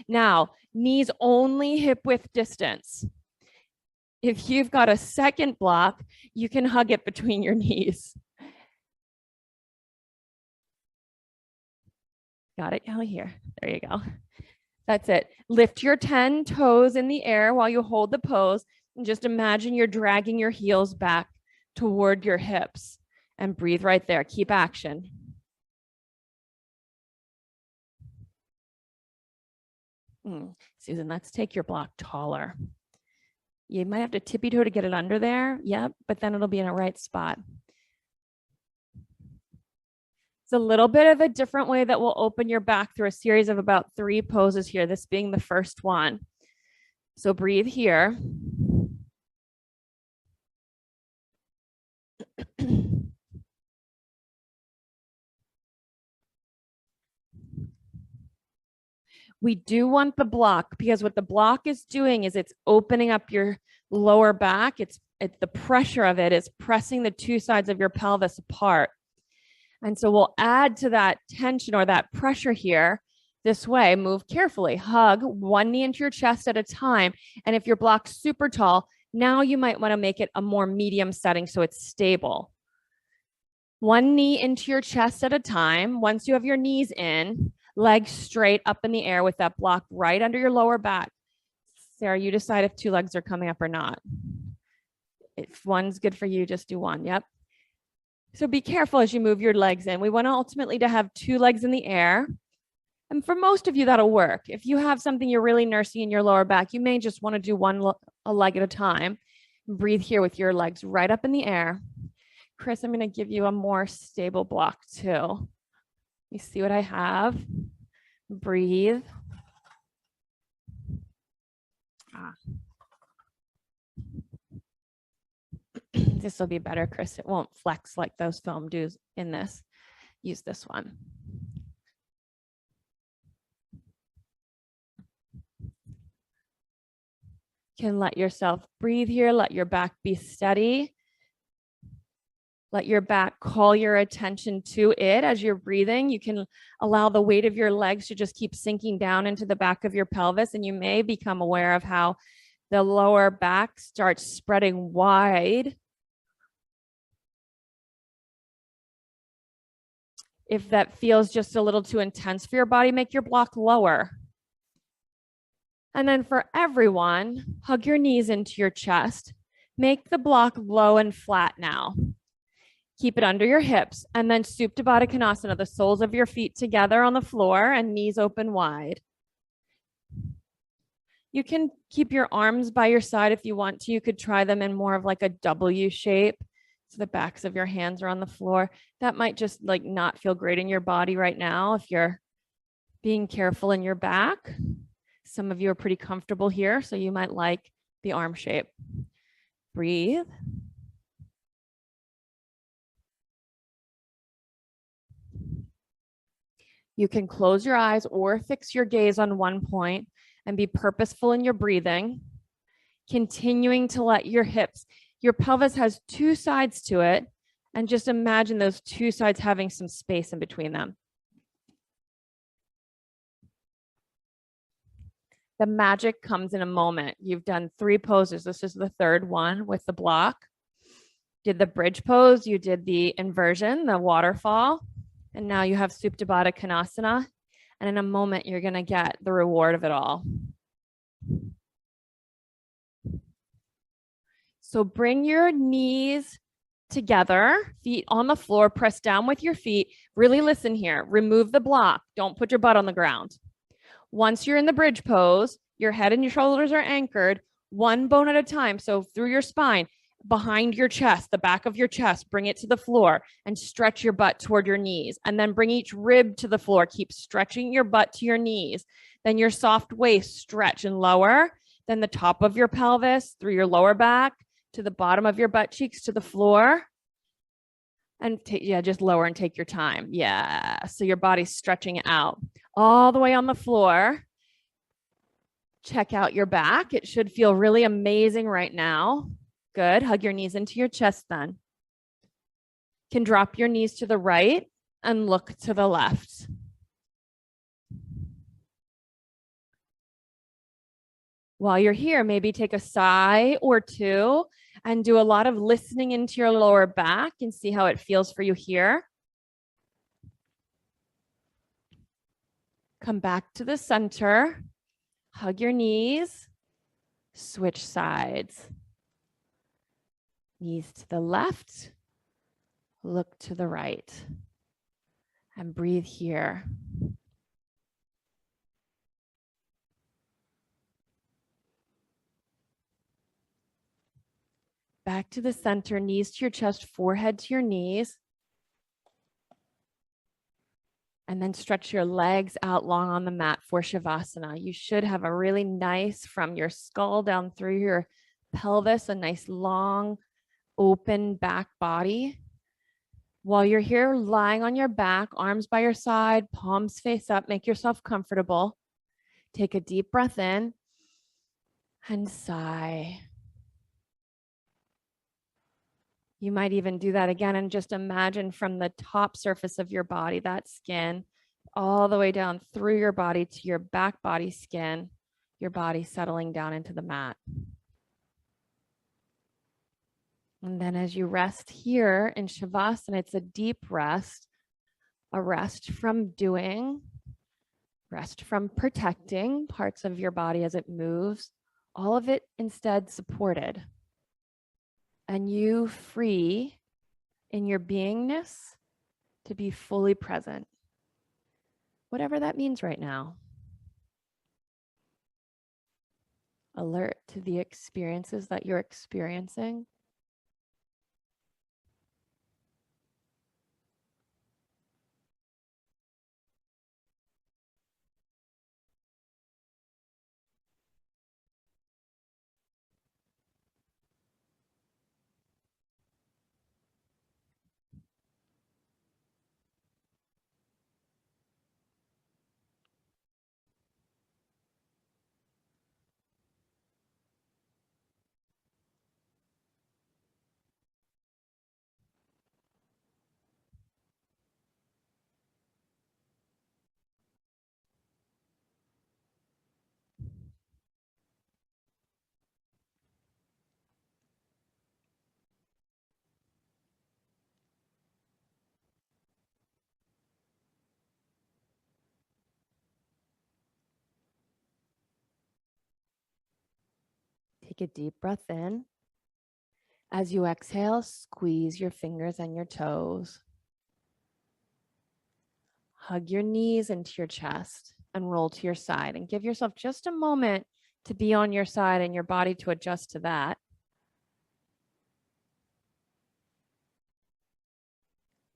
Now, knees only hip width distance. If you've got a second block, you can hug it between your knees. Got it, Kelly? Here. There you go. That's it. Lift your 10 toes in the air while you hold the pose. And just imagine you're dragging your heels back toward your hips. And breathe right there. Keep action. Susan, let's take your block taller. You might have to tippy toe to get it under there. Yep, but then it'll be in a right spot. It's a little bit of a different way that will open your back through a series of about 3 poses here, this being the first one. So breathe here. We do want the block because what the block is doing is it's opening up your lower back. It's the pressure of it is pressing the 2 sides of your pelvis apart. And so we'll add to that tension or that pressure here this way. Move carefully. Hug 1 knee into your chest at a time. And if your block's super tall, now you might want to make it a more medium setting so it's stable. 1 knee into your chest at a time. Once you have your knees in, legs straight up in the air with that block right under your lower back. Sarah, you decide if 2 legs are coming up or not. If one's good for you, just do one. Yep. So be careful as you move your legs in. We want ultimately to have 2 legs in the air. And for most of you, that'll work. If you have something you're really nursing in your lower back, you may just want to do a leg at a time. Breathe here with your legs right up in the air. Chris, I'm going to give you a more stable block too. You see what I have? Breathe. This will be better, Chris. It won't flex like those foam do's in this. Use this one. You can let yourself breathe here. Let your back be steady. Let your back call your attention to it as you're breathing. You can allow the weight of your legs to just keep sinking down into the back of your pelvis, and you may become aware of how the lower back starts spreading wide. If that feels just a little too intense for your body, make your block lower. And then for everyone, hug your knees into your chest. Make the block low and flat now. Keep it under your hips, and then Supta Baddha Konasana, the soles of your feet together on the floor and knees open wide. You can keep your arms by your side if you want to. You could try them in more of like a W shape. So the backs of your hands are on the floor. That might just like not feel great in your body right now if you're being careful in your back. Some of you are pretty comfortable here, so you might like the arm shape. Breathe. You can close your eyes or fix your gaze on one point and be purposeful in your breathing, continuing to let your hips, your pelvis has 2 sides to it, and just imagine those 2 sides having some space in between them. The magic comes in a moment. You've done 3 poses. This is the 3rd one with the block. Did the bridge pose, you did the inversion, the waterfall. And now you have Supta Baddha Konasana. And in a moment, you're going to get the reward of it all. So bring your knees together, feet on the floor, press down with your feet. Really listen here. Remove the block. Don't put your butt on the ground. Once you're in the bridge pose, your head and your shoulders are anchored, 1 bone at a time. So through your spine, behind your chest, the back of your chest, bring it to the floor and stretch your butt toward your knees. And then bring each rib to the floor. Keep stretching your butt to your knees. Then your soft waist, stretch and lower. Then the top of your pelvis through your lower back to the bottom of your butt cheeks to the floor. And just lower and take your time. Yeah. So your body's stretching out all the way on the floor. Check out your back. It should feel really amazing right now. Good. Hug your knees into your chest then. Can drop your knees to the right and look to the left. While you're here, maybe take a sigh or two and do a lot of listening into your lower back and see how it feels for you here. Come back to the center. Hug your knees. Switch sides. Knees to the left. Look to the right. And breathe here. Back to the center, knees to your chest, forehead to your knees. And then stretch your legs out long on the mat for Shavasana. You should have a really nice, from your skull down through your pelvis, a nice long, open back body. While you're here, lying on your back, arms by your side, palms face up, make yourself comfortable. Take a deep breath in and sigh. You might even do that again and just imagine from the top surface of your body, that skin, all the way down through your body to your back body skin, your body settling down into the mat. And then as you rest here in Shavasana, it's a deep rest, a rest from doing, rest from protecting parts of your body as it moves, all of it instead supported. And you free in your beingness to be fully present, whatever that means right now. Alert to the experiences that you're experiencing. Take a deep breath in. As you exhale, squeeze your fingers and your toes. Hug your knees into your chest and roll to your side and give yourself just a moment to be on your side and your body to adjust to that.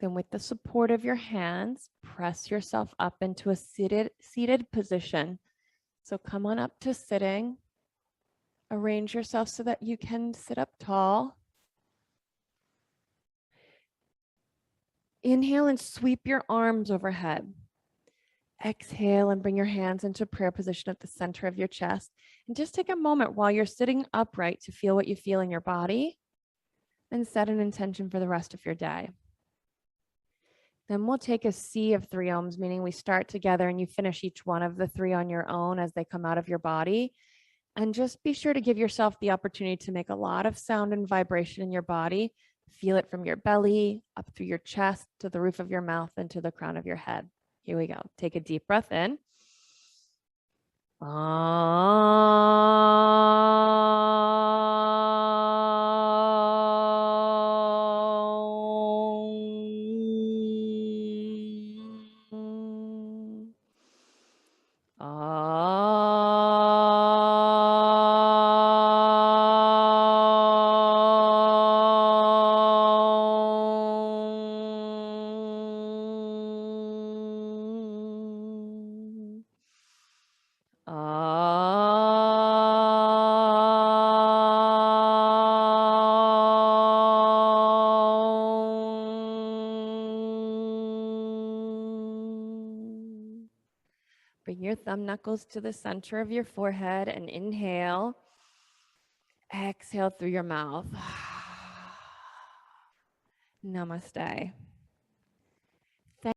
Then with the support of your hands, press yourself up into a seated position. So come on up to sitting. Arrange yourself so that you can sit up tall. Inhale and sweep your arms overhead. Exhale and bring your hands into prayer position at the center of your chest. And just take a moment while you're sitting upright to feel what you feel in your body and set an intention for the rest of your day. Then we'll take a sea of 3 ohms, meaning we start together and you finish each one of the 3 on your own as they come out of your body. And just be sure to give yourself the opportunity to make a lot of sound and vibration in your body. Feel it from your belly, up through your chest, to the roof of your mouth, and to the crown of your head. Here we go. Take a deep breath in. Bring your thumb knuckles to the center of your forehead and inhale. Exhale through your mouth. Namaste.